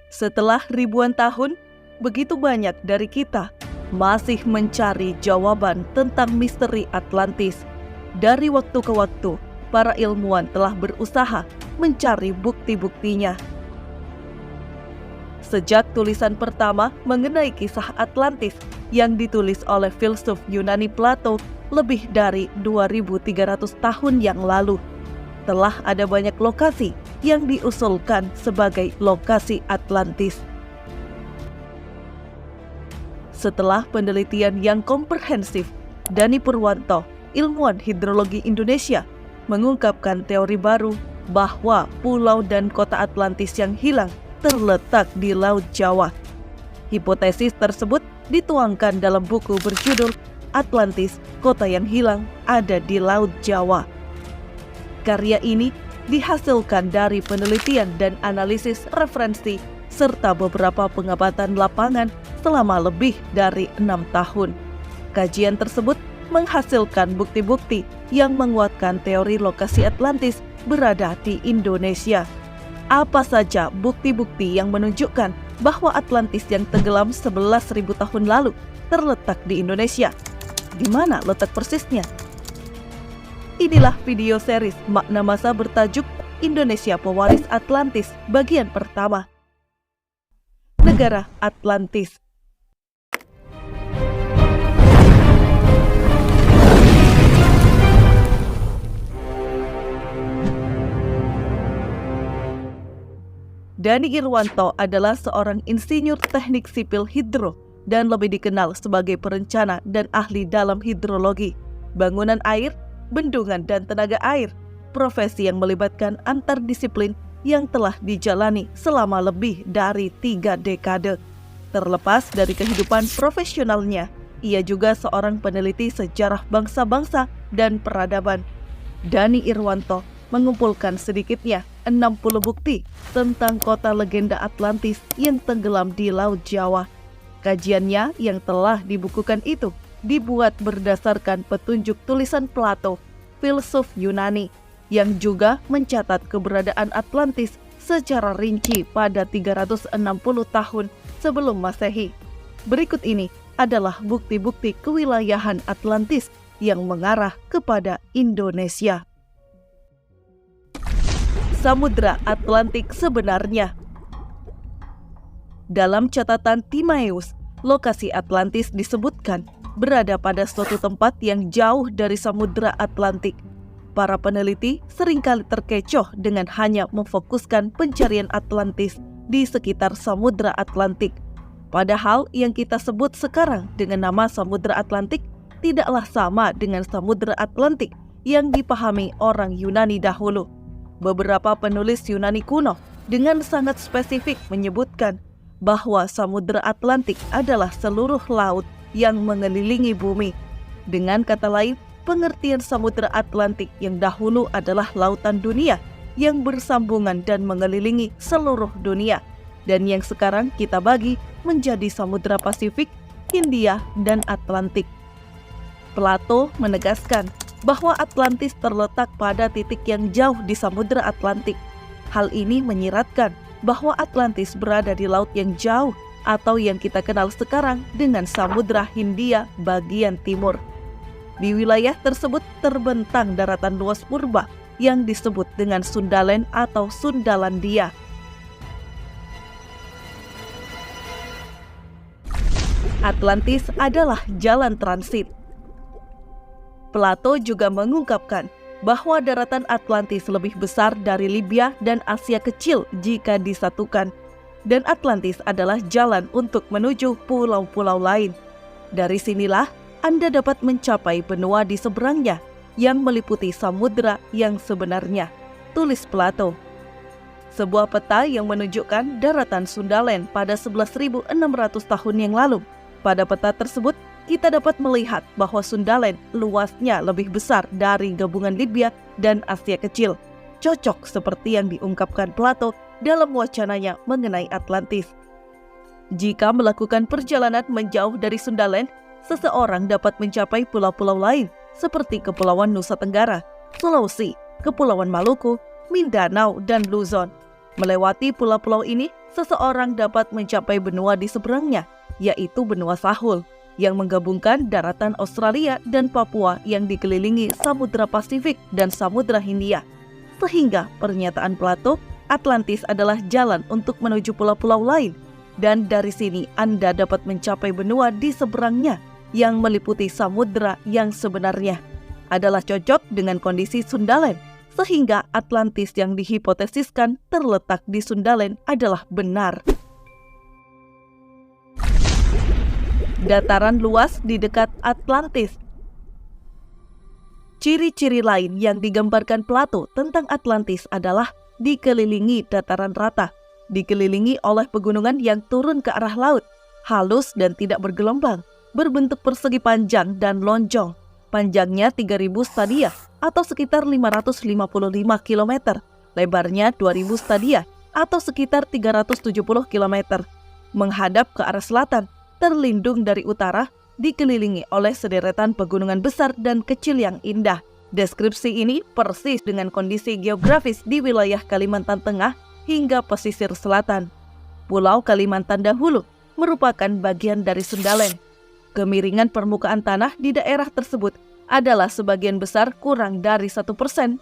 Setelah ribuan tahun, begitu banyak dari kita masih mencari jawaban tentang misteri Atlantis. Dari waktu ke waktu, para ilmuwan telah berusaha mencari bukti-buktinya. Sejak tulisan pertama mengenai kisah Atlantis yang ditulis oleh filsuf Yunani Plato lebih dari 2300 tahun yang lalu, telah ada banyak lokasi yang diusulkan sebagai lokasi Atlantis. Setelah penelitian yang komprehensif, Dani Purwanto, ilmuwan hidrologi Indonesia, mengungkapkan teori baru bahwa pulau dan kota Atlantis yang hilang terletak di Laut Jawa. Hipotesis tersebut dituangkan dalam buku berjudul Atlantis, Kota yang Hilang Ada di Laut Jawa. Karya ini dihasilkan dari penelitian dan analisis referensi serta beberapa pengamatan lapangan selama lebih dari 6 tahun. Kajian tersebut menghasilkan bukti-bukti yang menguatkan teori lokasi Atlantis berada di Indonesia. Apa saja bukti-bukti yang menunjukkan bahwa Atlantis yang tenggelam 11.000 tahun lalu terletak di Indonesia? Di mana letak persisnya? Inilah video series Makna Masa bertajuk Indonesia Pewaris Atlantis bagian pertama. Negara Atlantis. Dani Irwanto adalah seorang insinyur teknik sipil hidro dan lebih dikenal sebagai perencana dan ahli dalam hidrologi, bangunan air, bendungan dan tenaga air, profesi yang melibatkan antardisiplin yang telah dijalani selama lebih dari 3 dekade. Terlepas dari kehidupan profesionalnya, ia juga seorang peneliti sejarah bangsa-bangsa dan peradaban. Dani Irwanto mengumpulkan sedikitnya 60 bukti tentang kota legenda Atlantis yang tenggelam di Laut Jawa. Kajiannya yang telah dibukukan itu dibuat berdasarkan petunjuk tulisan Plato, filsuf Yunani, yang juga mencatat keberadaan Atlantis secara rinci pada 360 tahun sebelum Masehi. Berikut ini adalah bukti-bukti kewilayahan Atlantis yang mengarah kepada Indonesia. Samudra Atlantik sebenarnya. Dalam catatan Timaeus, lokasi Atlantis disebutkan berada pada suatu tempat yang jauh dari Samudra Atlantik. Para peneliti seringkali terkecoh dengan hanya memfokuskan pencarian Atlantis di sekitar Samudra Atlantik. Padahal yang kita sebut sekarang dengan nama Samudra Atlantik tidaklah sama dengan Samudra Atlantik yang dipahami orang Yunani dahulu. Beberapa penulis Yunani kuno dengan sangat spesifik menyebutkan bahwa Samudra Atlantik adalah seluruh laut yang mengelilingi bumi. Dengan kata lain, pengertian Samudra Atlantik yang dahulu adalah lautan dunia yang bersambungan dan mengelilingi seluruh dunia, dan yang sekarang kita bagi menjadi Samudra Pasifik, Hindia, dan Atlantik. Plato menegaskan bahwa Atlantis terletak pada titik yang jauh di Samudra Atlantik. Hal ini menyiratkan bahwa Atlantis berada di laut yang jauh atau yang kita kenal sekarang dengan Samudra Hindia bagian timur. Di wilayah tersebut terbentang daratan luas purba yang disebut dengan Sundaland atau Sundalandia. Atlantis adalah jalan transit. Plato juga mengungkapkan bahwa daratan Atlantis lebih besar dari Libya dan Asia Kecil jika disatukan, dan Atlantis adalah jalan untuk menuju pulau-pulau lain. Dari sinilah Anda dapat mencapai benua di seberangnya yang meliputi samudra yang sebenarnya, tulis Plato. Sebuah peta yang menunjukkan daratan Sundaland pada 11.600 tahun yang lalu. Pada peta tersebut, kita dapat melihat bahwa Sundaland luasnya lebih besar dari gabungan Libya dan Asia Kecil, cocok seperti yang diungkapkan Plato dalam wacananya mengenai Atlantis. Jika melakukan perjalanan menjauh dari Sundaland, seseorang dapat mencapai pulau-pulau lain seperti Kepulauan Nusa Tenggara, Sulawesi, Kepulauan Maluku, Mindanao, dan Luzon. Melewati pulau-pulau ini, seseorang dapat mencapai benua di seberangnya, yaitu benua Sahul, yang menggabungkan daratan Australia dan Papua yang dikelilingi Samudra Pasifik dan Samudra Hindia. Sehingga pernyataan Plato, Atlantis adalah jalan untuk menuju pulau-pulau lain, dan dari sini Anda dapat mencapai benua di seberangnya yang meliputi samudra yang sebenarnya. Adalah cocok dengan kondisi Sundaland, sehingga Atlantis yang dihipotesiskan terletak di Sundaland adalah benar. Dataran luas di dekat Atlantis. Ciri-ciri lain yang digambarkan Plato tentang Atlantis adalah dikelilingi dataran rata, dikelilingi oleh pegunungan yang turun ke arah laut, halus dan tidak bergelombang, berbentuk persegi panjang dan lonjong. Panjangnya 3.000 stadia atau sekitar 555 km, lebarnya 2.000 stadia atau sekitar 370 km. Menghadap ke arah selatan, terlindung dari utara, dikelilingi oleh sederetan pegunungan besar dan kecil yang indah. Deskripsi ini persis dengan kondisi geografis di wilayah Kalimantan Tengah hingga pesisir selatan. Pulau Kalimantan dahulu merupakan bagian dari Sundaland. Kemiringan permukaan tanah di daerah tersebut adalah sebagian besar kurang dari 1%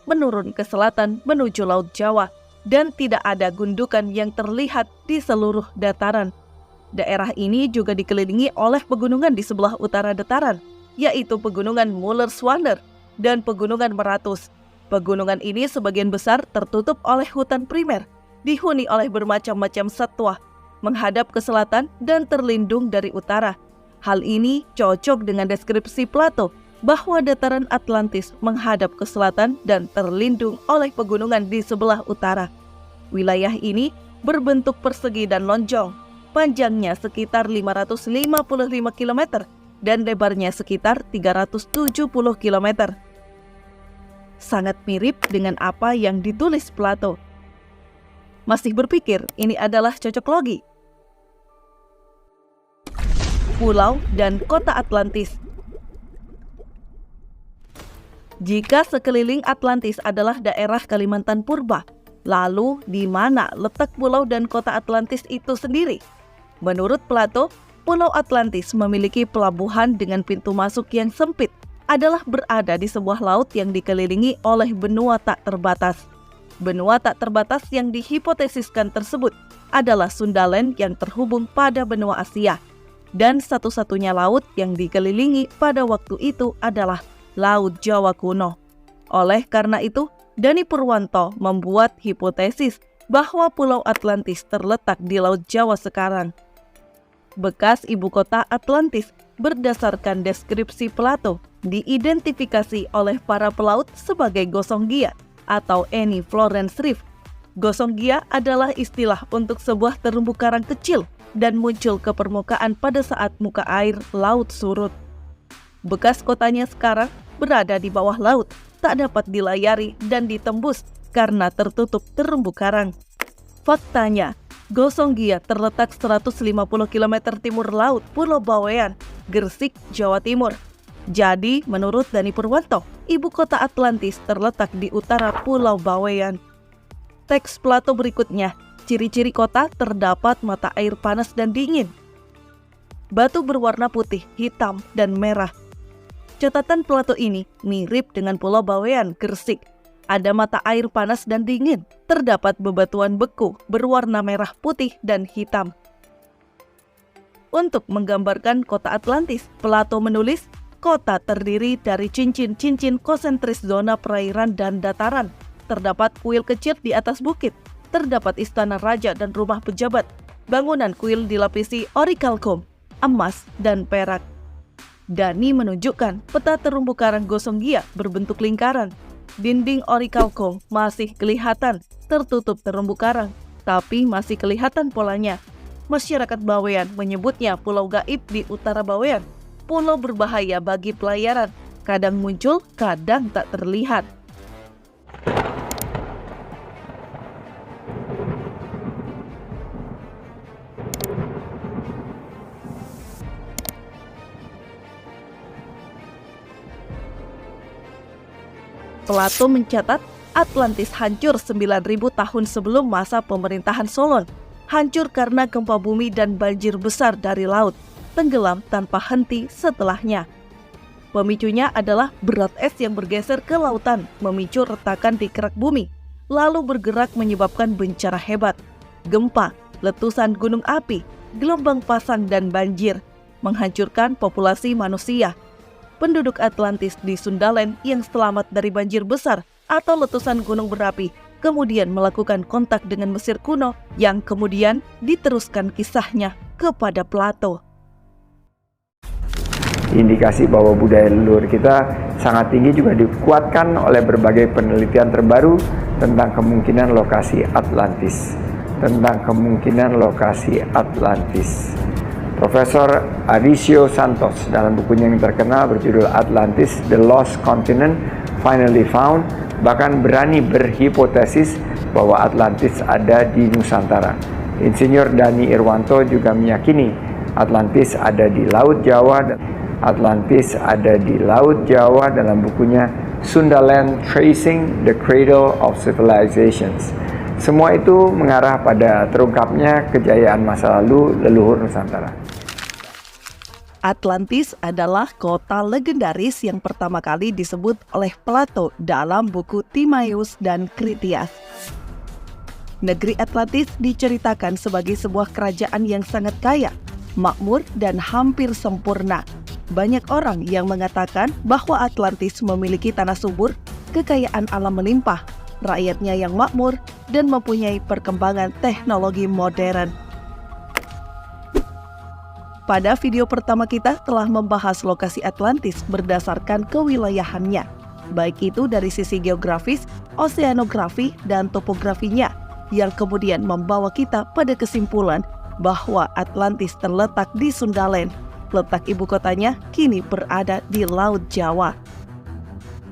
menurun ke selatan menuju Laut Jawa, dan tidak ada gundukan yang terlihat di seluruh dataran. Daerah ini juga dikelilingi oleh pegunungan di sebelah utara dataran, yaitu Pegunungan Mullerswander dan Pegunungan Meratus. Pegunungan ini sebagian besar tertutup oleh hutan primer, dihuni oleh bermacam-macam satwa, menghadap ke selatan dan terlindung dari utara. Hal ini cocok dengan deskripsi Plato bahwa dataran Atlantis menghadap ke selatan dan terlindung oleh pegunungan di sebelah utara. Wilayah ini berbentuk persegi dan lonjong, panjangnya sekitar 555 km dan lebarnya sekitar 370 km. Sangat mirip dengan apa yang ditulis Plato. Masih berpikir ini adalah cocok logi? Pulau dan kota Atlantis. Jika sekeliling Atlantis adalah daerah Kalimantan Purba, lalu di mana letak pulau dan kota Atlantis itu sendiri? Menurut Plato, Pulau Atlantis memiliki pelabuhan dengan pintu masuk yang sempit, adalah berada di sebuah laut yang dikelilingi oleh benua tak terbatas. Benua tak terbatas yang dihipotesiskan tersebut adalah Sundaland yang terhubung pada benua Asia, dan satu-satunya laut yang dikelilingi pada waktu itu adalah Laut Jawa kuno. Oleh karena itu, Dani Purwanto membuat hipotesis bahwa Pulau Atlantis terletak di Laut Jawa sekarang. Bekas ibu kota Atlantis berdasarkan deskripsi Plato diidentifikasi oleh para pelaut sebagai Gosonggia atau Eni Florence Reef. Gosonggia adalah istilah untuk sebuah terumbu karang kecil dan muncul ke permukaan pada saat muka air laut surut. Bekas kotanya sekarang berada di bawah laut, tak dapat dilayari dan ditembus karena tertutup terumbu karang. Faktanya, Gosonggia terletak 150 km timur laut Pulau Bawean, Gresik, Jawa Timur. Jadi, menurut Dani Purwanto, ibu kota Atlantis terletak di utara Pulau Bawean. Teks Plato berikutnya, ciri-ciri kota terdapat mata air panas dan dingin. Batu berwarna putih, hitam, dan merah. Catatan Plato ini mirip dengan Pulau Bawean, Gresik. Ada mata air panas dan dingin, terdapat bebatuan beku berwarna merah, putih, dan hitam. Untuk menggambarkan kota Atlantis, Plato menulis, kota terdiri dari cincin-cincin konsentris zona perairan dan dataran. Terdapat kuil kecil di atas bukit, terdapat istana raja dan rumah pejabat. Bangunan kuil dilapisi orikalkum, emas, dan perak. Dani menunjukkan peta terumbu karang Gosonggia berbentuk lingkaran. Dinding orikalkum masih kelihatan tertutup terumbu karang, tapi masih kelihatan polanya. Masyarakat Bawean menyebutnya Pulau Gaib di utara Bawean. Pulau berbahaya bagi pelayaran, kadang muncul, kadang tak terlihat. Plato mencatat Atlantis hancur 9.000 tahun sebelum masa pemerintahan Solon. Hancur karena gempa bumi dan banjir besar dari laut, tenggelam tanpa henti setelahnya. Pemicunya adalah berat es yang bergeser ke lautan, memicu retakan di kerak bumi, lalu bergerak menyebabkan bencana hebat, gempa, letusan gunung api, gelombang pasang dan banjir, menghancurkan populasi manusia. Penduduk Atlantis di Sundaland yang selamat dari banjir besar atau letusan gunung berapi kemudian melakukan kontak dengan Mesir kuno yang kemudian diteruskan kisahnya kepada Plato. Indikasi bahwa budaya leluhur kita sangat tinggi juga dikuatkan oleh berbagai penelitian terbaru tentang kemungkinan lokasi Atlantis. Profesor Adisio Santos dalam bukunya yang terkenal berjudul Atlantis, The Lost Continent Finally Found, bahkan berani berhipotesis bahwa Atlantis ada di Nusantara. Insinyur Dani Irwanto juga meyakini Atlantis ada di Laut Jawa dalam bukunya Sundaland Tracing the Cradle of Civilizations. Semua itu mengarah pada terungkapnya kejayaan masa lalu leluhur Nusantara. Atlantis adalah kota legendaris yang pertama kali disebut oleh Plato dalam buku Timaeus dan Critias. Negeri Atlantis diceritakan sebagai sebuah kerajaan yang sangat kaya, makmur, dan hampir sempurna. Banyak orang yang mengatakan bahwa Atlantis memiliki tanah subur, kekayaan alam melimpah, rakyatnya yang makmur, dan mempunyai perkembangan teknologi modern. Pada video pertama kita telah membahas lokasi Atlantis berdasarkan kewilayahannya, baik itu dari sisi geografis, oseanografi, dan topografinya, yang kemudian membawa kita pada kesimpulan bahwa Atlantis terletak di Sundaland. Letak ibu kotanya kini berada di Laut Jawa.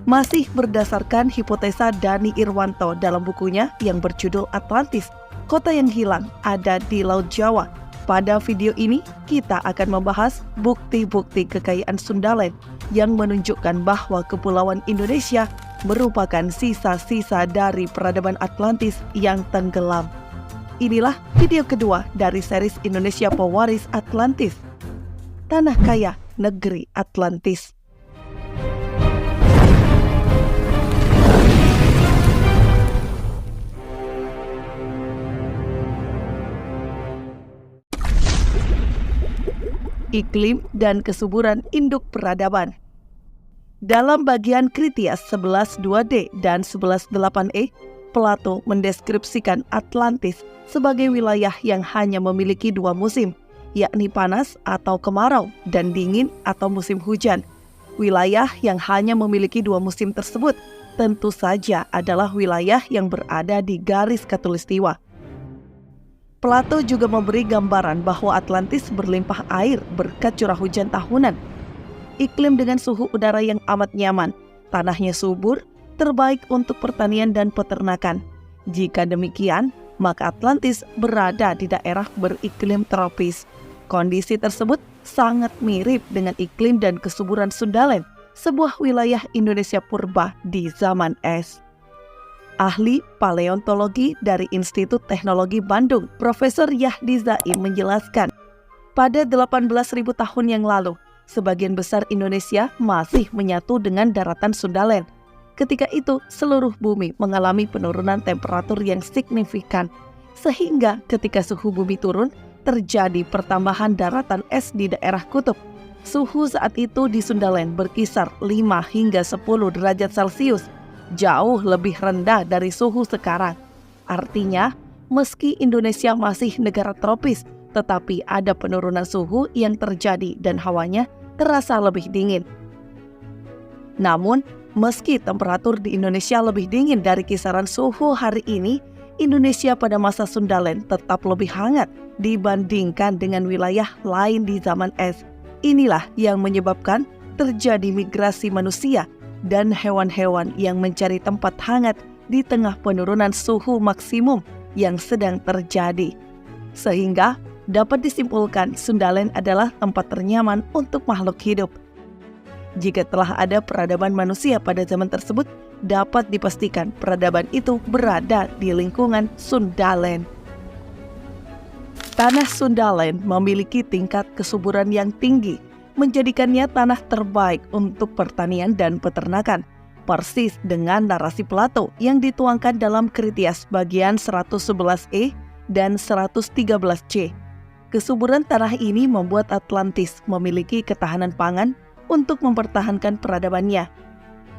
Masih berdasarkan hipotesa Dani Irwanto dalam bukunya yang berjudul Atlantis, Kota yang Hilang ada di Laut Jawa. Pada video ini, kita akan membahas bukti-bukti kekayaan Sundaland yang menunjukkan bahwa Kepulauan Indonesia merupakan sisa-sisa dari peradaban Atlantis yang tenggelam. Inilah video kedua dari series Indonesia Pewaris Atlantis. Tanah Kaya Negeri Atlantis. Iklim dan kesuburan induk peradaban. Dalam bagian Critias 11.2d dan 11.8e, Plato mendeskripsikan Atlantis sebagai wilayah yang hanya memiliki dua musim, yakni panas atau kemarau dan dingin atau musim hujan. Wilayah yang hanya memiliki dua musim tersebut tentu saja adalah wilayah yang berada di garis khatulistiwa. Plato juga memberi gambaran bahwa Atlantis berlimpah air berkat curah hujan tahunan. Iklim dengan suhu udara yang amat nyaman, tanahnya subur, terbaik untuk pertanian dan peternakan. Jika demikian, maka Atlantis berada di daerah beriklim tropis. Kondisi tersebut sangat mirip dengan iklim dan kesuburan Sundaland, sebuah wilayah Indonesia purba di zaman es. Ahli paleontologi dari Institut Teknologi Bandung, Profesor Yahdi Zaim menjelaskan, pada 18.000 tahun yang lalu, sebagian besar Indonesia masih menyatu dengan daratan Sundaland. Ketika itu, seluruh bumi mengalami penurunan temperatur yang signifikan, sehingga ketika suhu bumi turun, terjadi pertambahan daratan es di daerah kutub. Suhu saat itu di Sundaland berkisar 5 hingga 10 derajat Celcius, jauh lebih rendah dari suhu sekarang. Artinya, meski Indonesia masih negara tropis, tetapi ada penurunan suhu yang terjadi dan hawanya terasa lebih dingin. Namun, meski temperatur di Indonesia lebih dingin dari kisaran suhu hari ini, Indonesia pada masa Sundaland tetap lebih hangat dibandingkan dengan wilayah lain di zaman es. Inilah yang menyebabkan terjadi migrasi manusia dan hewan-hewan yang mencari tempat hangat di tengah penurunan suhu maksimum yang sedang terjadi. Sehingga dapat disimpulkan Sundaland adalah tempat ternyaman untuk makhluk hidup. Jika telah ada peradaban manusia pada zaman tersebut, dapat dipastikan peradaban itu berada di lingkungan Sundaland. Tanah Sundaland memiliki tingkat kesuburan yang tinggi, menjadikannya tanah terbaik untuk pertanian dan peternakan, persis dengan narasi Plato yang dituangkan dalam Kritias bagian 111e dan 113c. Kesuburan tanah ini membuat Atlantis memiliki ketahanan pangan untuk mempertahankan peradabannya.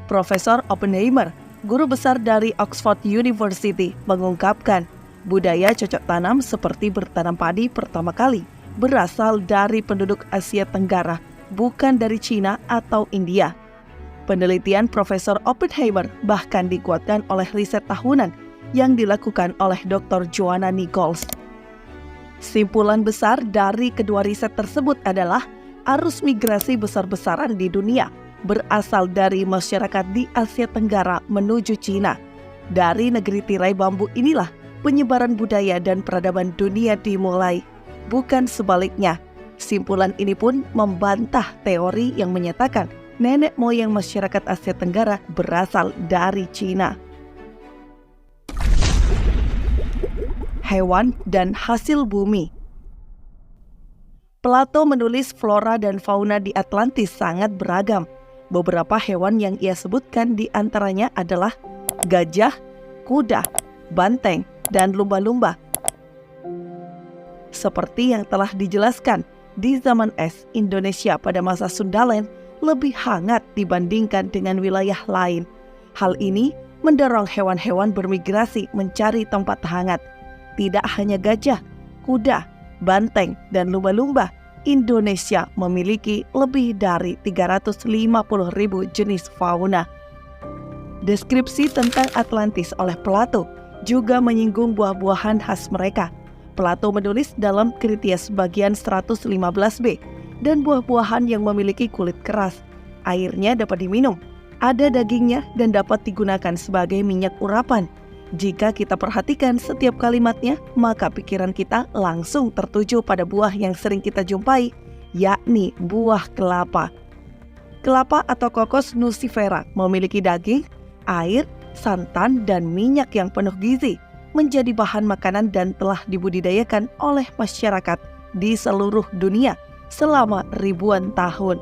Profesor Oppenheimer, guru besar dari Oxford University, mengungkapkan budaya cocok tanam seperti bertanam padi pertama kali berasal dari penduduk Asia Tenggara, bukan dari Cina atau India. Penelitian Profesor Oppenheimer bahkan dikuatkan oleh riset tahunan yang dilakukan oleh Dr. Joanna Nichols. Simpulan besar dari kedua riset tersebut adalah arus migrasi besar-besaran di dunia berasal dari masyarakat di Asia Tenggara menuju Cina. Dari negeri tirai bambu inilah penyebaran budaya dan peradaban dunia dimulai, bukan sebaliknya. Simpulan ini pun membantah teori yang menyatakan nenek moyang masyarakat Asia Tenggara berasal dari Cina. Hewan dan hasil bumi. Plato menulis flora dan fauna di Atlantis sangat beragam. Beberapa hewan yang ia sebutkan di antaranya adalah gajah, kuda, banteng, dan lumba-lumba. Seperti yang telah dijelaskan, di zaman es, Indonesia pada masa Sundaland lebih hangat dibandingkan dengan wilayah lain. Hal ini mendorong hewan-hewan bermigrasi mencari tempat hangat. Tidak hanya gajah, kuda, banteng, dan lumba-lumba, Indonesia memiliki lebih dari 350.000 jenis fauna. Deskripsi tentang Atlantis oleh Plato juga menyinggung buah-buahan khas mereka. Plato menulis dalam Kritias bagian 115b, dan buah-buahan yang memiliki kulit keras. Airnya dapat diminum, ada dagingnya, dan dapat digunakan sebagai minyak urapan. Jika kita perhatikan setiap kalimatnya, maka pikiran kita langsung tertuju pada buah yang sering kita jumpai, yakni buah kelapa. Kelapa atau kokos nucifera memiliki daging, air, santan, dan minyak yang penuh gizi, menjadi bahan makanan dan telah dibudidayakan oleh masyarakat di seluruh dunia selama ribuan tahun.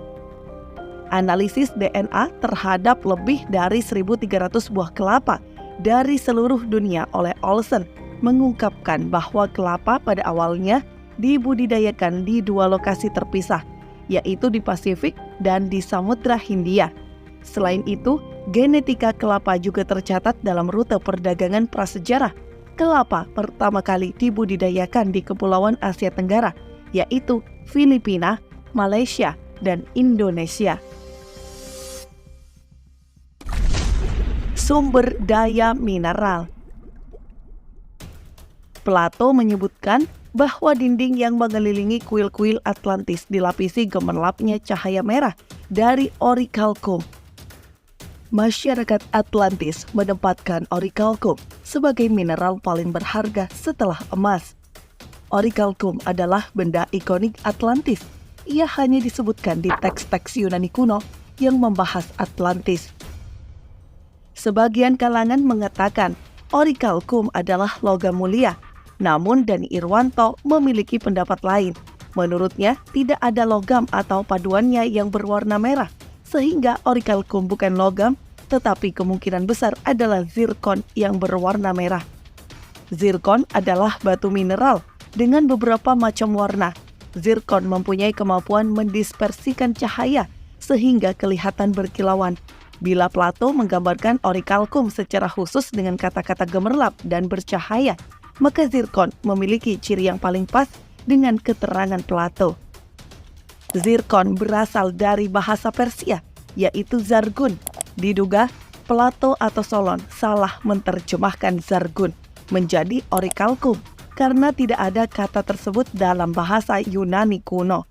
Analisis DNA terhadap lebih dari 1.300 buah kelapa dari seluruh dunia oleh Olsen mengungkapkan bahwa kelapa pada awalnya dibudidayakan di dua lokasi terpisah, yaitu di Pasifik dan di Samudra Hindia. Selain itu, genetika kelapa juga tercatat dalam rute perdagangan prasejarah. Kelapa pertama kali dibudidayakan di Kepulauan Asia Tenggara, yaitu Filipina, Malaysia, dan Indonesia. Sumber daya mineral. Plato menyebutkan bahwa dinding yang mengelilingi kuil-kuil Atlantis dilapisi gemerlapnya cahaya merah dari orichalcum. Masyarakat Atlantis menempatkan orichalcum sebagai mineral paling berharga setelah emas. Orichalcum adalah benda ikonik Atlantis. Ia hanya disebutkan di teks-teks Yunani kuno yang membahas Atlantis. Sebagian kalangan mengatakan orichalcum adalah logam mulia, namun Dani Irwanto memiliki pendapat lain. Menurutnya, tidak ada logam atau paduannya yang berwarna merah, sehingga orichalcum bukan logam, tetapi kemungkinan besar adalah zirkon yang berwarna merah. Zirkon adalah batu mineral dengan beberapa macam warna. Zirkon mempunyai kemampuan mendispersikan cahaya sehingga kelihatan berkilauan. Bila Plato menggambarkan orichalcum secara khusus dengan kata-kata gemerlap dan bercahaya, maka zirkon memiliki ciri yang paling pas dengan keterangan Plato. Zirkon berasal dari bahasa Persia, yaitu zargun. Diduga Plato atau Solon salah menerjemahkan zargun menjadi orichalcum karena tidak ada kata tersebut dalam bahasa Yunani kuno.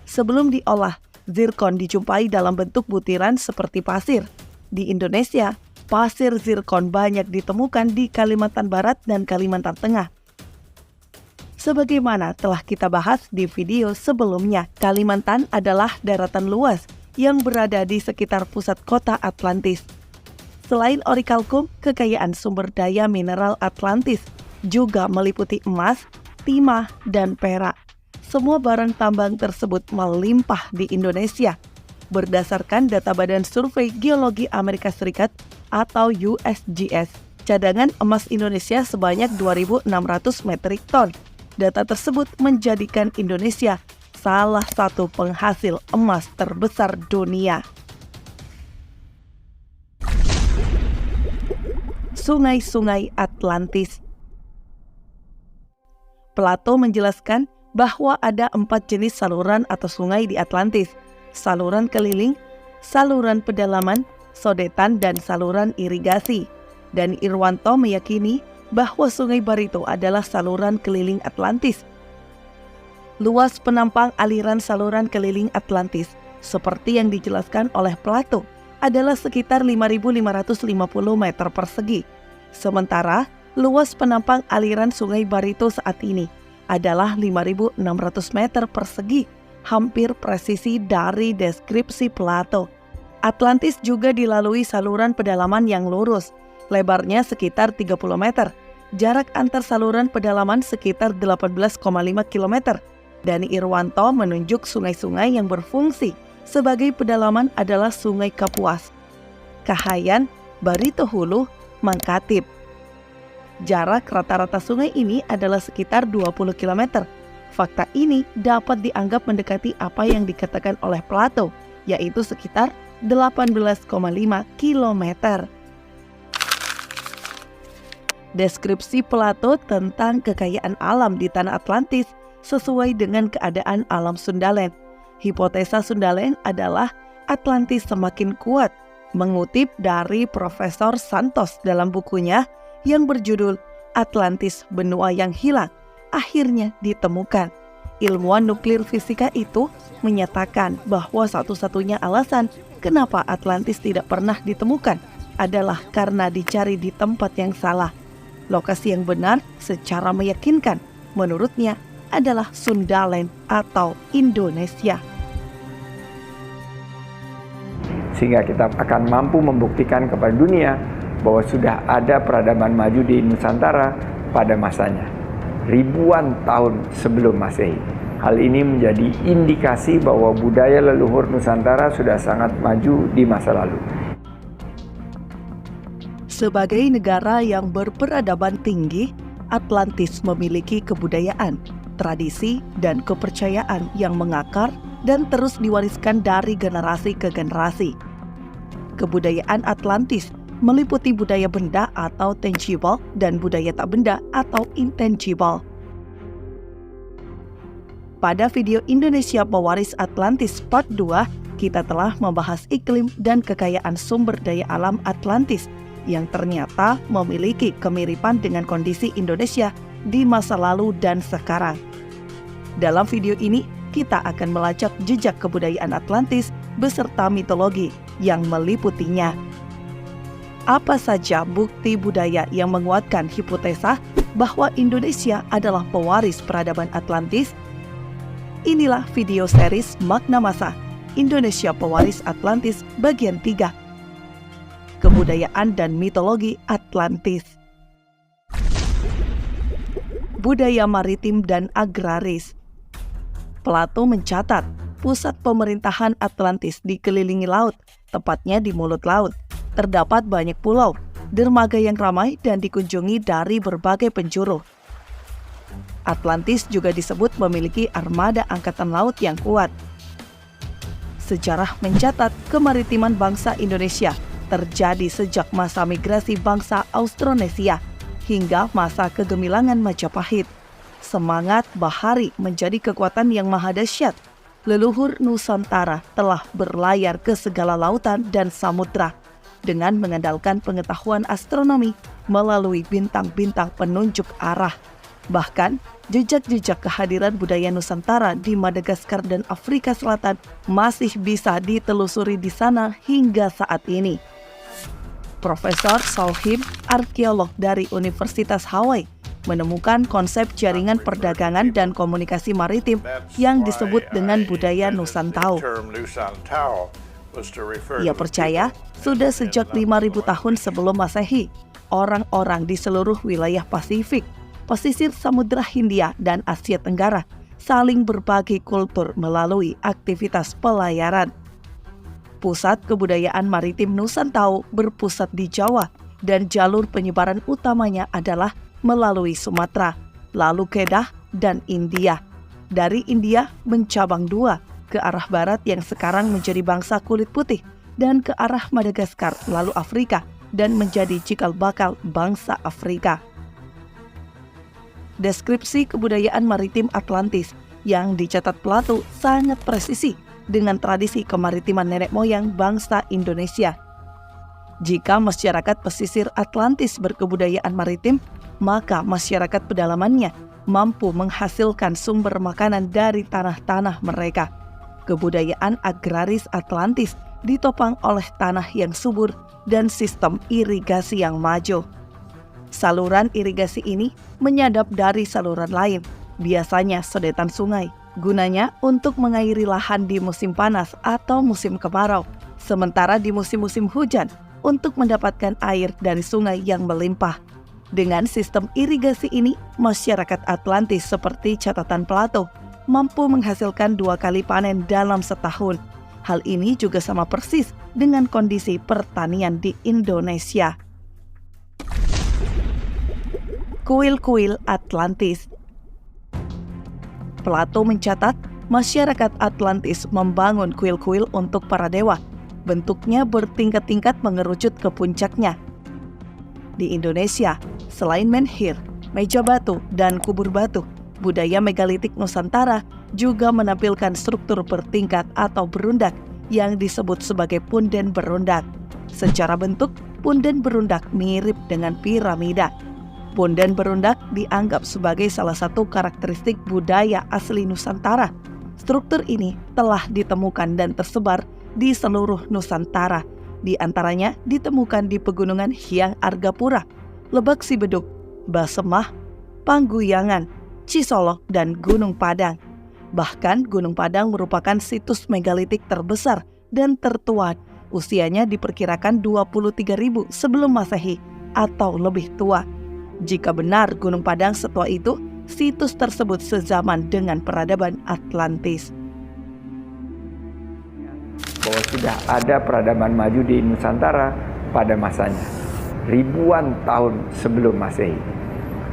Sebelum diolah, zirkon dijumpai dalam bentuk butiran seperti pasir. Di Indonesia, pasir zirkon banyak ditemukan di Kalimantan Barat dan Kalimantan Tengah. Sebagaimana telah kita bahas di video sebelumnya, Kalimantan adalah daratan luas yang berada di sekitar pusat kota Atlantis. Selain orikalkum, kekayaan sumber daya mineral Atlantis juga meliputi emas, timah, dan perak. Semua barang tambang tersebut melimpah di Indonesia. Berdasarkan data Badan Survei Geologi Amerika Serikat atau USGS, cadangan emas Indonesia sebanyak 2.600 metrik ton. Data tersebut menjadikan Indonesia salah satu penghasil emas terbesar dunia. Sungai-sungai Atlantis. Plato menjelaskan bahwa ada 4 jenis saluran atau sungai di Atlantis: saluran keliling, saluran pedalaman, sodetan, dan saluran irigasi. Dan Irwanto meyakini bahwa Sungai Barito adalah saluran keliling Atlantis. Luas penampang aliran saluran keliling Atlantis, seperti yang dijelaskan oleh Plato, adalah sekitar 5.550 meter persegi. Sementara luas penampang aliran Sungai Barito saat ini adalah 5.600 meter persegi, hampir presisi dari deskripsi Plato. Atlantis juga dilalui saluran pedalaman yang lurus, lebarnya sekitar 30 meter. Jarak antar saluran pedalaman sekitar 18,5 km. Dan Irwanto menunjuk sungai-sungai yang berfungsi sebagai pedalaman adalah Sungai Kapuas, Kahayan, Barito Hulu, Mangkatip. Jarak rata-rata sungai ini adalah sekitar 20 km. Fakta ini dapat dianggap mendekati apa yang dikatakan oleh Plato, yaitu sekitar 18,5 km. Deskripsi Plato tentang kekayaan alam di tanah Atlantis sesuai dengan keadaan alam Sundaland. Hipotesa Sundaland adalah Atlantis semakin kuat, mengutip dari Profesor Santos dalam bukunya yang berjudul Atlantis Benua yang Hilang akhirnya ditemukan. Ilmuwan nuklir fisika itu menyatakan bahwa satu-satunya alasan kenapa Atlantis tidak pernah ditemukan adalah karena dicari di tempat yang salah. Lokasi yang benar secara meyakinkan menurutnya adalah Sundaland atau Indonesia. Sehingga kita akan mampu membuktikan kepada dunia bahwa sudah ada peradaban maju di Nusantara pada masanya, ribuan tahun sebelum Masehi. Hal ini menjadi indikasi bahwa budaya leluhur Nusantara sudah sangat maju di masa lalu. Sebagai negara yang berperadaban tinggi, Atlantis memiliki kebudayaan, tradisi, dan kepercayaan yang mengakar dan terus diwariskan dari generasi ke generasi. Kebudayaan Atlantis meliputi budaya benda atau tangible dan budaya tak benda atau intangible. Pada video Indonesia Pewaris Atlantis Part 2, kita telah membahas iklim dan kekayaan sumber daya alam Atlantis yang ternyata memiliki kemiripan dengan kondisi Indonesia di masa lalu dan sekarang. Dalam video ini, kita akan melacak jejak kebudayaan Atlantis beserta mitologi yang meliputinya. Apa saja bukti budaya yang menguatkan hipotesa bahwa Indonesia adalah pewaris peradaban Atlantis? Inilah video series Makna Masa Indonesia Pewaris Atlantis bagian 3. Kebudayaan dan mitologi Atlantis. Budaya maritim dan agraris. Plato mencatat pusat pemerintahan Atlantis dikelilingi laut, tepatnya di mulut laut. Terdapat banyak pulau, dermaga yang ramai dan dikunjungi dari berbagai penjuru. Atlantis juga disebut memiliki armada angkatan laut yang kuat. Sejarah mencatat kemaritiman bangsa Indonesia terjadi sejak masa migrasi bangsa Austronesia hingga masa kegemilangan Majapahit. Semangat bahari menjadi kekuatan yang maha dahsyat. Leluhur Nusantara telah berlayar ke segala lautan dan samudra dengan mengandalkan pengetahuan astronomi melalui bintang-bintang penunjuk arah. Bahkan, jejak-jejak kehadiran budaya Nusantara di Madagaskar dan Afrika Selatan masih bisa ditelusuri di sana hingga saat ini. Profesor Solheim, arkeolog dari Universitas Hawaii, menemukan konsep jaringan perdagangan dan komunikasi maritim yang disebut dengan budaya Nusantau. Ia percaya sudah sejak 5.000 tahun sebelum Masehi, orang-orang di seluruh wilayah Pasifik, pesisir Samudra Hindia dan Asia Tenggara saling berbagi kultur melalui aktivitas pelayaran. Pusat kebudayaan maritim Nusantara berpusat di Jawa dan jalur penyebaran utamanya adalah melalui Sumatera, lalu Kedah dan India. Dari India mencabang dua, ke arah barat yang sekarang menjadi bangsa kulit putih dan ke arah Madagaskar lalu Afrika dan menjadi cikal bakal bangsa Afrika. Deskripsi kebudayaan maritim Atlantis yang dicatat Plato sangat presisi dengan tradisi kemaritiman nenek moyang bangsa Indonesia. Jika masyarakat pesisir Atlantis berkebudayaan maritim, maka masyarakat pedalamannya mampu menghasilkan sumber makanan dari tanah-tanah mereka. Kebudayaan agraris Atlantis ditopang oleh tanah yang subur dan sistem irigasi yang maju. Saluran irigasi ini menyadap dari saluran lain, biasanya sodetan sungai, gunanya untuk mengairi lahan di musim panas atau musim kemarau, sementara di musim-musim hujan untuk mendapatkan air dari sungai yang melimpah. Dengan sistem irigasi ini, masyarakat Atlantis seperti catatan Plato mampu menghasilkan 2 kali panen dalam setahun. Hal ini juga sama persis dengan kondisi pertanian di Indonesia. Kuil-kuil Atlantis. Plato mencatat masyarakat Atlantis membangun kuil-kuil untuk para dewa. Bentuknya bertingkat-tingkat mengerucut ke puncaknya. Di Indonesia, selain menhir, meja batu, dan kubur batu, budaya megalitik Nusantara juga menampilkan struktur bertingkat atau berundak yang disebut sebagai punden berundak. Secara bentuk, punden berundak mirip dengan piramida. Punden berundak dianggap sebagai salah satu karakteristik budaya asli Nusantara. Struktur ini telah ditemukan dan tersebar di seluruh Nusantara. Di antaranya ditemukan di Pegunungan Hyang Argapura, Lebak Sibeduk, Basemah, Pangguyangan, Cisolok, dan Gunung Padang. Bahkan Gunung Padang merupakan situs megalitik terbesar dan tertua. Usianya diperkirakan 23.000 sebelum Masehi atau lebih tua. Jika benar Gunung Padang setua itu, situs tersebut sezaman dengan peradaban Atlantis. Bahwa sudah ada peradaban maju di Nusantara pada masanya, ribuan tahun sebelum Masehi.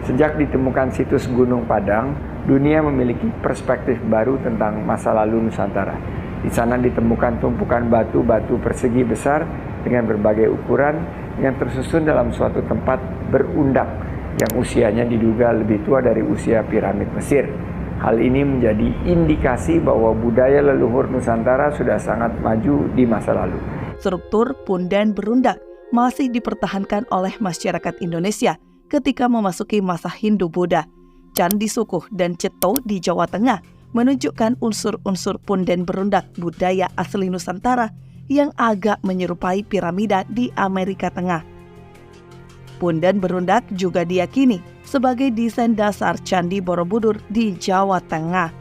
Sejak ditemukan situs Gunung Padang, dunia memiliki perspektif baru tentang masa lalu Nusantara. Di sana ditemukan tumpukan batu-batu persegi besar dengan berbagai ukuran yang tersusun dalam suatu tempat berundak yang usianya diduga lebih tua dari usia piramid Mesir. Hal ini menjadi indikasi bahwa budaya leluhur Nusantara sudah sangat maju di masa lalu. Struktur punden berundak masih dipertahankan oleh masyarakat Indonesia ketika memasuki masa Hindu-Buddha. Candi Sukuh dan Ceto di Jawa Tengah menunjukkan unsur-unsur punden berundak budaya asli Nusantara yang agak menyerupai piramida di Amerika Tengah. Punden berundak juga diyakini sebagai desain dasar Candi Borobudur di Jawa Tengah.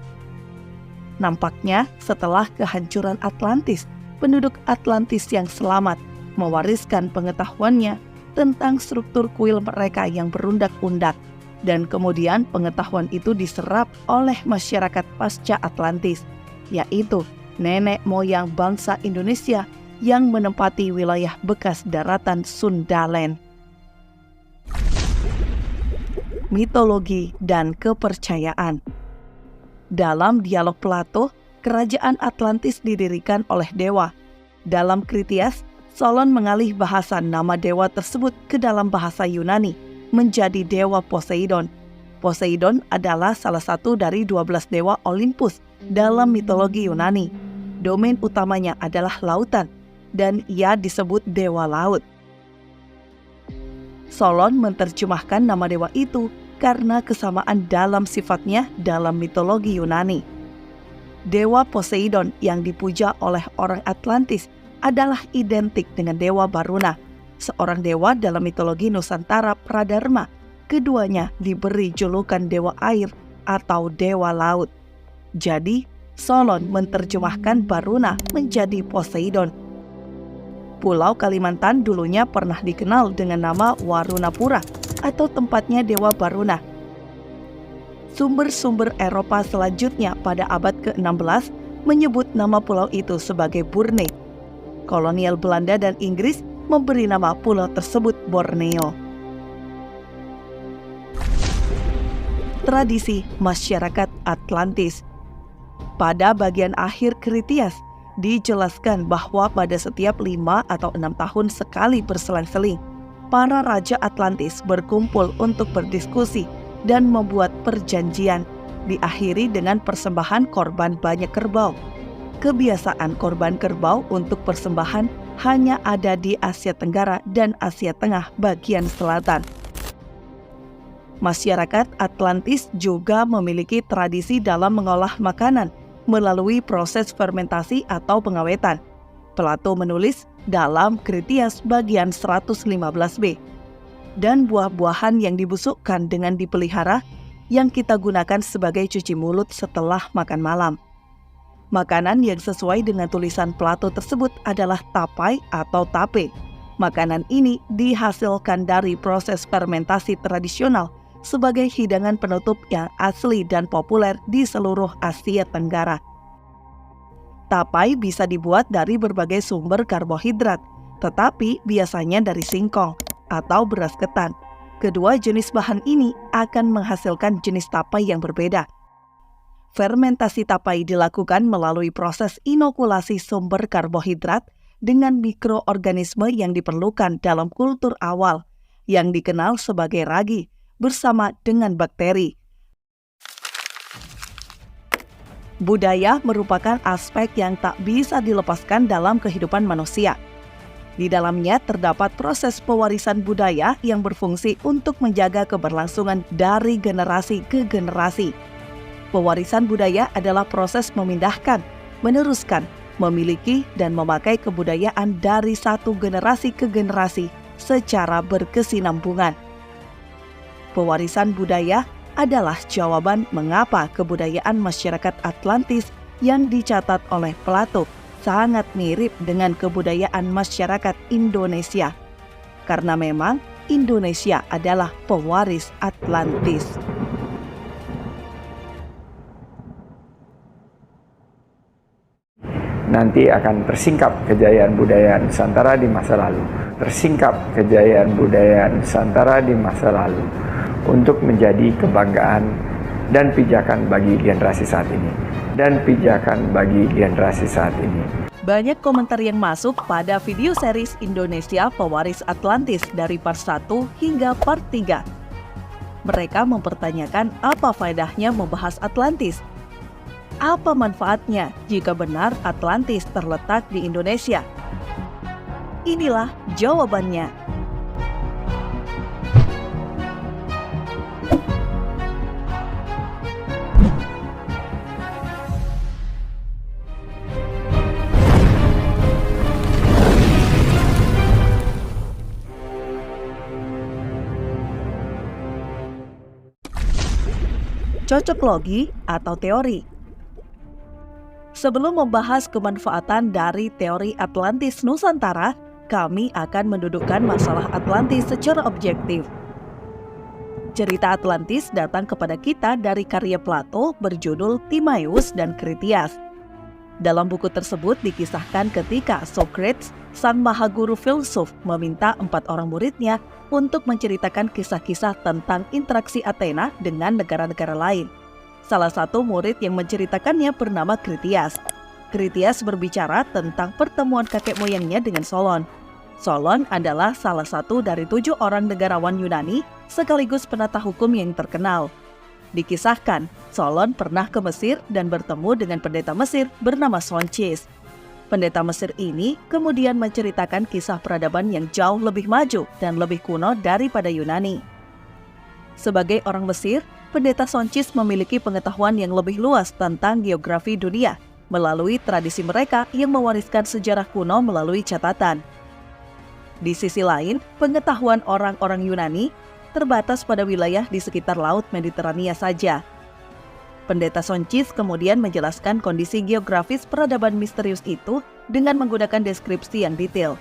Nampaknya setelah kehancuran Atlantis, penduduk Atlantis yang selamat mewariskan pengetahuannya tentang struktur kuil mereka yang berundak-undak, dan kemudian pengetahuan itu diserap oleh masyarakat pasca Atlantis, yaitu nenek moyang bangsa Indonesia yang menempati wilayah bekas daratan Sundaland. Mitologi dan kepercayaan. Dalam dialog Plato, kerajaan Atlantis didirikan oleh dewa. Dalam Kritias, Solon mengalih bahasa nama dewa tersebut ke dalam bahasa Yunani menjadi dewa Poseidon. Poseidon adalah salah satu dari 12 dewa Olympus dalam mitologi Yunani. Domain utamanya adalah lautan, dan ia disebut dewa laut. Solon menerjemahkan nama dewa itu karena kesamaan dalam sifatnya dalam mitologi Yunani. Dewa Poseidon yang dipuja oleh orang Atlantis adalah identik dengan dewa Baruna, seorang dewa dalam mitologi Nusantara Pradharma. Keduanya diberi julukan dewa air atau dewa laut. Jadi, Solon menerjemahkan Baruna menjadi Poseidon Pulau Kalimantan dulunya pernah dikenal dengan nama Warunapura atau tempatnya Dewa Baruna. Sumber-sumber Eropa selanjutnya pada abad ke-16 menyebut nama pulau itu sebagai Burne. Kolonial Belanda dan Inggris memberi nama pulau tersebut Borneo. Tradisi masyarakat Atlantis. Pada bagian akhir Kritias, dijelaskan bahwa pada setiap 5 atau 6 tahun sekali berselang-seling, para raja Atlantis berkumpul untuk berdiskusi dan membuat perjanjian, diakhiri dengan persembahan korban banyak kerbau. Kebiasaan korban kerbau untuk persembahan hanya ada di Asia Tenggara dan Asia Tengah bagian selatan. Masyarakat Atlantis juga memiliki tradisi dalam mengolah makanan melalui proses fermentasi atau pengawetan. Plato menulis dalam Kritias bagian 115b, dan buah-buahan yang dibusukkan dengan dipelihara yang kita gunakan sebagai cuci mulut setelah makan malam. Makanan yang sesuai dengan tulisan Plato tersebut adalah tapai atau tape. Makanan ini dihasilkan dari proses fermentasi tradisional sebagai hidangan penutup yang asli dan populer di seluruh Asia Tenggara. Tapai bisa dibuat dari berbagai sumber karbohidrat, tetapi biasanya dari singkong atau beras ketan. Kedua jenis bahan ini akan menghasilkan jenis tapai yang berbeda. Fermentasi tapai dilakukan melalui proses inokulasi sumber karbohidrat dengan mikroorganisme yang diperlukan dalam kultur awal, yang dikenal sebagai ragi, bersama dengan bakteri. Budaya merupakan aspek yang tak bisa dilepaskan dalam kehidupan manusia. Di dalamnya terdapat proses pewarisan budaya yang berfungsi untuk menjaga keberlangsungan dari generasi ke generasi. Pewarisan budaya adalah proses memindahkan, meneruskan, memiliki, dan memakai kebudayaan dari satu generasi ke generasi secara berkesinambungan. Pewarisan budaya adalah jawaban mengapa kebudayaan masyarakat Atlantis yang dicatat oleh Plato sangat mirip dengan kebudayaan masyarakat Indonesia. Karena memang Indonesia adalah pewaris Atlantis. Nanti akan tersingkap kejayaan budaya Nusantara di masa lalu. Tersingkap kejayaan budaya Nusantara di masa lalu untuk menjadi kebanggaan dan pijakan bagi generasi saat ini. Banyak komentar yang masuk pada video series Indonesia Pewaris Atlantis dari part 1 hingga part 3. Mereka mempertanyakan apa faedahnya membahas Atlantis. Apa manfaatnya jika benar Atlantis terletak di Indonesia? Inilah jawabannya. Cocok logi atau teori. Sebelum membahas kemanfaatan dari teori Atlantis Nusantara, kami akan mendudukkan masalah Atlantis secara objektif. Cerita Atlantis datang kepada kita dari karya Plato berjudul Timaeus dan Kritias. Dalam buku tersebut dikisahkan ketika Socrates, sang mahaguru filsuf, meminta 4 orang muridnya untuk menceritakan kisah-kisah tentang interaksi Athena dengan negara-negara lain. Salah satu murid yang menceritakannya bernama Kritias. Kritias berbicara tentang pertemuan kakek moyangnya dengan Solon. Solon adalah salah satu dari 7 orang negarawan Yunani sekaligus penata hukum yang terkenal. Dikisahkan, Solon pernah ke Mesir dan bertemu dengan pendeta Mesir bernama Sonches. Pendeta Mesir ini kemudian menceritakan kisah peradaban yang jauh lebih maju dan lebih kuno daripada Yunani. Sebagai orang Mesir, pendeta Sonches memiliki pengetahuan yang lebih luas tentang geografi dunia melalui tradisi mereka yang mewariskan sejarah kuno melalui catatan. Di sisi lain, pengetahuan orang-orang Yunani terbatas pada wilayah di sekitar Laut Mediterania saja. Pendeta Sonches kemudian menjelaskan kondisi geografis peradaban misterius itu dengan menggunakan deskripsi yang detail.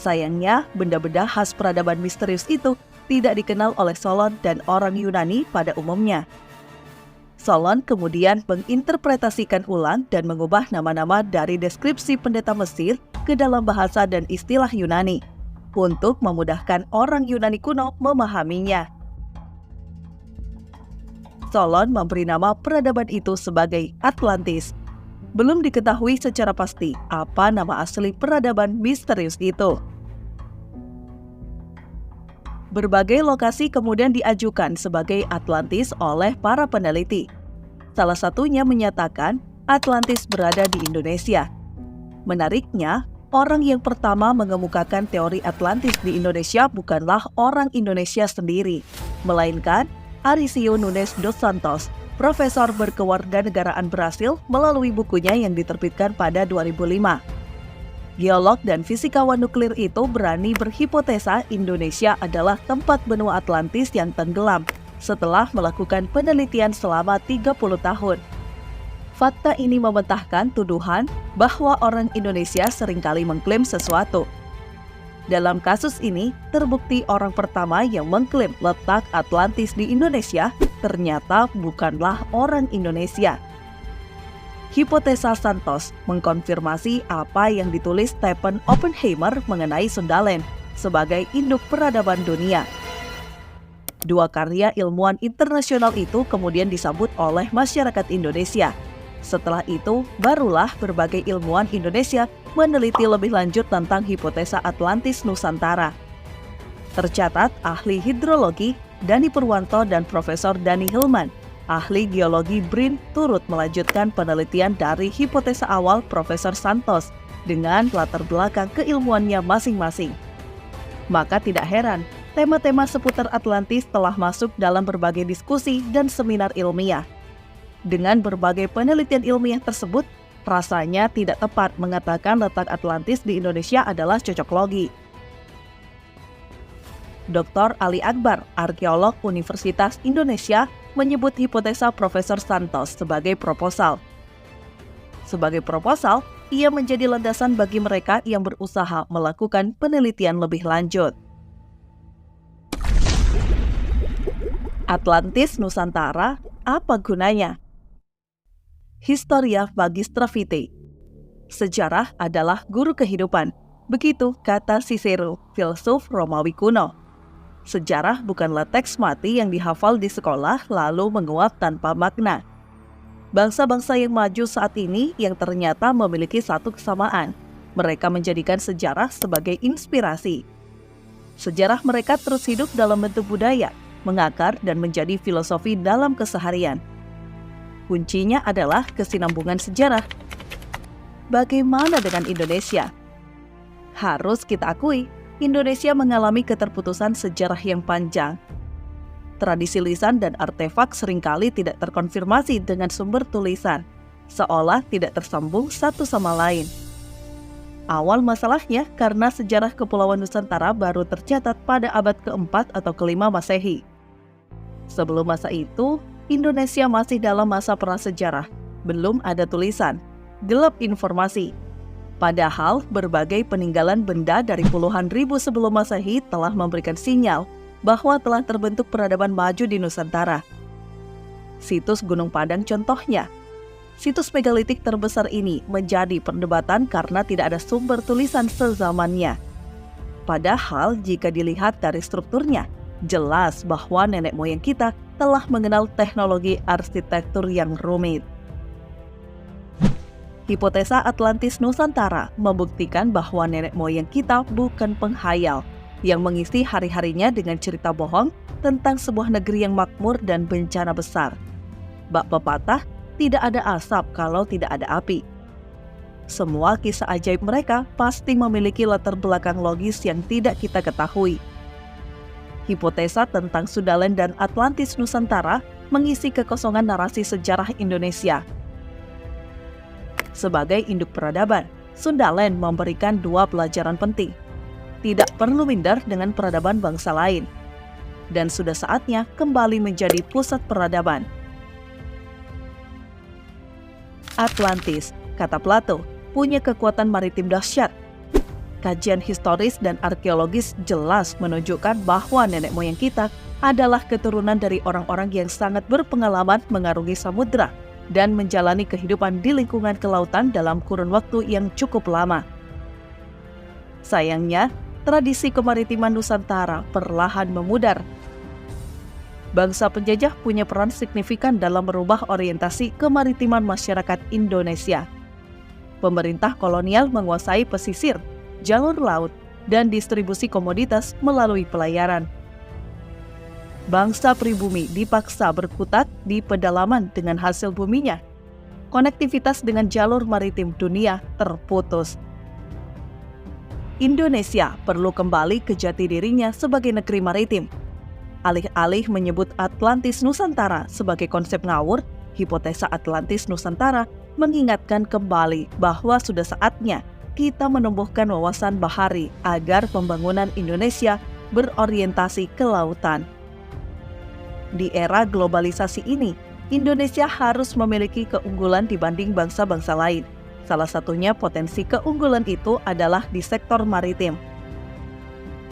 Sayangnya, benda-benda khas peradaban misterius itu tidak dikenal oleh Solon dan orang Yunani pada umumnya. Solon kemudian menginterpretasikan ulang dan mengubah nama-nama dari deskripsi pendeta Mesir ke dalam bahasa dan istilah Yunani untuk memudahkan orang Yunani kuno memahaminya. Solon memberi nama peradaban itu sebagai Atlantis. Belum diketahui secara pasti apa nama asli peradaban misterius itu. Berbagai lokasi kemudian diajukan sebagai Atlantis oleh para peneliti. Salah satunya menyatakan Atlantis berada di Indonesia. Menariknya, orang yang pertama mengemukakan teori Atlantis di Indonesia bukanlah orang Indonesia sendiri, melainkan Aricio Nunes dos Santos, profesor berkewarganegaraan Brasil melalui bukunya yang diterbitkan pada 2005. Geolog dan fisikawan nuklir itu berani berhipotesa Indonesia adalah tempat benua Atlantis yang tenggelam setelah melakukan penelitian selama 30 tahun. Fakta ini membantahkan tuduhan bahwa orang Indonesia seringkali mengklaim sesuatu. Dalam kasus ini, terbukti orang pertama yang mengklaim letak Atlantis di Indonesia ternyata bukanlah orang Indonesia. Hipotesa Santos mengkonfirmasi apa yang ditulis Stephen Oppenheimer mengenai Sundaland sebagai induk peradaban dunia. Dua karya ilmuwan internasional itu kemudian disambut oleh masyarakat Indonesia. Setelah itu, barulah berbagai ilmuwan Indonesia meneliti lebih lanjut tentang hipotesa Atlantis Nusantara. Tercatat ahli hidrologi Dani Purwanto dan Profesor Dani Hilman, ahli geologi BRIN, turut melanjutkan penelitian dari hipotesa awal Profesor Santos dengan latar belakang keilmuannya masing-masing. Maka tidak heran, tema-tema seputar Atlantis telah masuk dalam berbagai diskusi dan seminar ilmiah. Dengan berbagai penelitian ilmiah tersebut, rasanya tidak tepat mengatakan letak Atlantis di Indonesia adalah cocok logi. Dr. Ali Akbar, arkeolog Universitas Indonesia, menyebut hipotesa Profesor Santos sebagai proposal. Sebagai proposal, ia menjadi landasan bagi mereka yang berusaha melakukan penelitian lebih lanjut. Atlantis Nusantara, apa gunanya? Historia Magistra Vitae. Sejarah adalah guru kehidupan. Begitu kata Cicero, filsuf Romawi kuno. Sejarah bukanlah teks mati yang dihafal di sekolah lalu menguap tanpa makna. Bangsa-bangsa yang maju saat ini yang ternyata memiliki satu kesamaan. Mereka menjadikan sejarah sebagai inspirasi. Sejarah mereka terus hidup dalam bentuk budaya, mengakar dan menjadi filosofi dalam keseharian. Kuncinya adalah kesinambungan sejarah. Bagaimana dengan Indonesia? Harus kita akui, Indonesia mengalami keterputusan sejarah yang panjang. Tradisi lisan dan artefak seringkali tidak terkonfirmasi dengan sumber tulisan, seolah tidak tersambung satu sama lain. Awal masalahnya karena sejarah Kepulauan Nusantara baru tercatat pada abad ke-4 atau ke-5 Masehi. Sebelum masa itu, Indonesia masih dalam masa prasejarah, belum ada tulisan, gelap informasi. Padahal berbagai peninggalan benda dari puluhan ribu sebelum Masehi telah memberikan sinyal bahwa telah terbentuk peradaban maju di Nusantara. Situs Gunung Padang contohnya. Situs megalitik terbesar ini menjadi perdebatan karena tidak ada sumber tulisan sezamannya. Padahal jika dilihat dari strukturnya, jelas bahwa nenek moyang kita telah mengenal teknologi arsitektur yang rumit. Hipotesa Atlantis Nusantara membuktikan bahwa nenek moyang kita bukan penghayal yang mengisi hari-harinya dengan cerita bohong tentang sebuah negeri yang makmur dan bencana besar. Bak pepatah, tidak ada asap kalau tidak ada api. Semua kisah ajaib mereka pasti memiliki latar belakang logis yang tidak kita ketahui. Hipotesa tentang Sundaland dan Atlantis Nusantara mengisi kekosongan narasi sejarah Indonesia. Sebagai induk peradaban, Sundaland memberikan dua pelajaran penting. Tidak perlu minder dengan peradaban bangsa lain. Dan sudah saatnya kembali menjadi pusat peradaban. Atlantis, kata Plato, punya kekuatan maritim dahsyat. Kajian historis dan arkeologis jelas menunjukkan bahwa nenek moyang kita adalah keturunan dari orang-orang yang sangat berpengalaman mengarungi samudera dan menjalani kehidupan di lingkungan kelautan dalam kurun waktu yang cukup lama. Sayangnya, tradisi kemaritiman Nusantara perlahan memudar. Bangsa penjajah punya peran signifikan dalam merubah orientasi kemaritiman masyarakat Indonesia. Pemerintah kolonial menguasai pesisir, jalur laut, dan distribusi komoditas melalui pelayaran. Bangsa pribumi dipaksa berkutat di pedalaman dengan hasil buminya. Konektivitas dengan jalur maritim dunia terputus. Indonesia perlu kembali ke jati dirinya sebagai negeri maritim. Alih-alih menyebut Atlantis Nusantara sebagai konsep ngawur, hipotesa Atlantis Nusantara mengingatkan kembali bahwa sudah saatnya kita menumbuhkan wawasan bahari agar pembangunan Indonesia berorientasi ke lautan. Di era globalisasi ini, Indonesia harus memiliki keunggulan dibanding bangsa-bangsa lain. Salah satunya potensi keunggulan itu adalah di sektor maritim.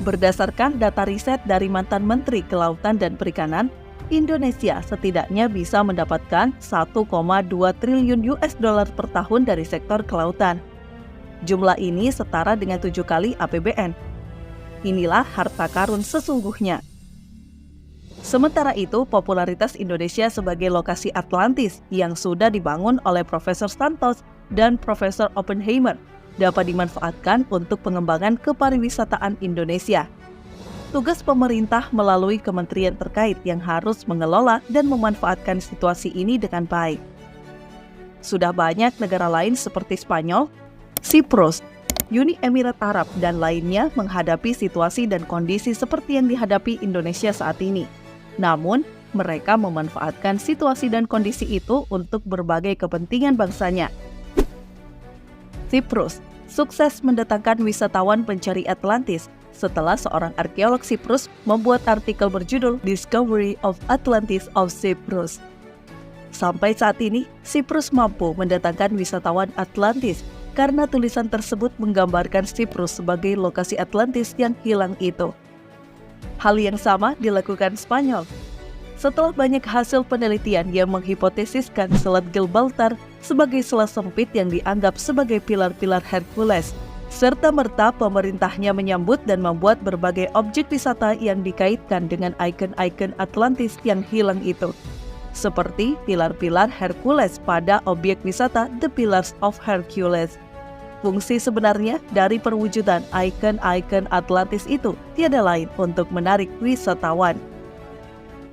Berdasarkan data riset dari mantan Menteri Kelautan dan Perikanan, Indonesia setidaknya bisa mendapatkan 1,2 triliun US dollar per tahun dari sektor kelautan. Jumlah ini setara dengan 7 kali APBN. Inilah harta karun sesungguhnya. Sementara itu, popularitas Indonesia sebagai lokasi Atlantis yang sudah dibangun oleh Profesor Santos dan Profesor Oppenheimer dapat dimanfaatkan untuk pengembangan kepariwisataan Indonesia. Tugas pemerintah melalui kementerian terkait yang harus mengelola dan memanfaatkan situasi ini dengan baik. Sudah banyak negara lain seperti Spanyol, Siprus, Uni Emirat Arab, dan lainnya menghadapi situasi dan kondisi seperti yang dihadapi Indonesia saat ini. Namun, mereka memanfaatkan situasi dan kondisi itu untuk berbagai kepentingan bangsanya. Siprus sukses mendatangkan wisatawan pencari Atlantis setelah seorang arkeolog Siprus membuat artikel berjudul Discovery of Atlantis of Cyprus. Sampai saat ini, Siprus mampu mendatangkan wisatawan Atlantis karena tulisan tersebut menggambarkan Siprus sebagai lokasi Atlantis yang hilang itu. Hal yang sama dilakukan Spanyol. Setelah banyak hasil penelitian yang menghipotesiskan Selat Gibraltar sebagai selat sempit yang dianggap sebagai pilar-pilar Hercules, serta-merta pemerintahnya menyambut dan membuat berbagai objek wisata yang dikaitkan dengan ikon-ikon Atlantis yang hilang itu, seperti pilar-pilar Hercules pada objek wisata The Pillars of Hercules. Fungsi sebenarnya dari perwujudan ikon-ikon Atlantis itu tiada lain untuk menarik wisatawan.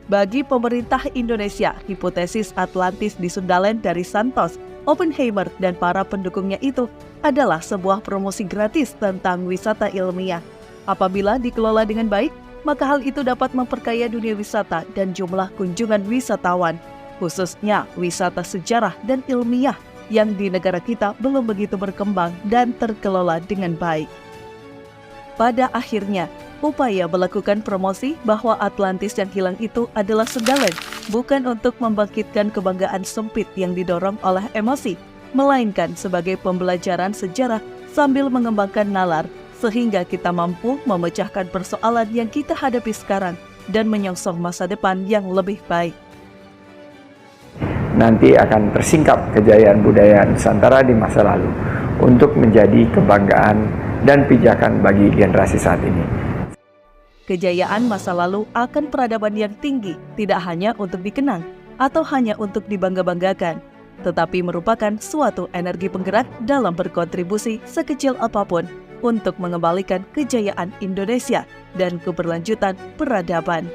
Bagi pemerintah Indonesia, hipotesis Atlantis di Sundaland dari Santos, Oppenheimer, dan para pendukungnya itu adalah sebuah promosi gratis tentang wisata ilmiah. Apabila dikelola dengan baik, maka hal itu dapat memperkaya dunia wisata dan jumlah kunjungan wisatawan, khususnya wisata sejarah dan ilmiah yang di negara kita belum begitu berkembang dan terkelola dengan baik. Pada akhirnya, upaya melakukan promosi bahwa Atlantis yang hilang itu adalah Sundaland bukan untuk membangkitkan kebanggaan sempit yang didorong oleh emosi, melainkan sebagai pembelajaran sejarah sambil mengembangkan nalar sehingga kita mampu memecahkan persoalan yang kita hadapi sekarang dan menyongsong masa depan yang lebih baik. Nanti akan tersingkap kejayaan budaya Nusantara di masa lalu untuk menjadi kebanggaan dan pijakan bagi generasi saat ini. Kejayaan masa lalu akan peradaban yang tinggi tidak hanya untuk dikenang atau hanya untuk dibangga-banggakan, tetapi merupakan suatu energi penggerak dalam berkontribusi sekecil apapun untuk mengembalikan kejayaan Indonesia dan keberlanjutan peradaban.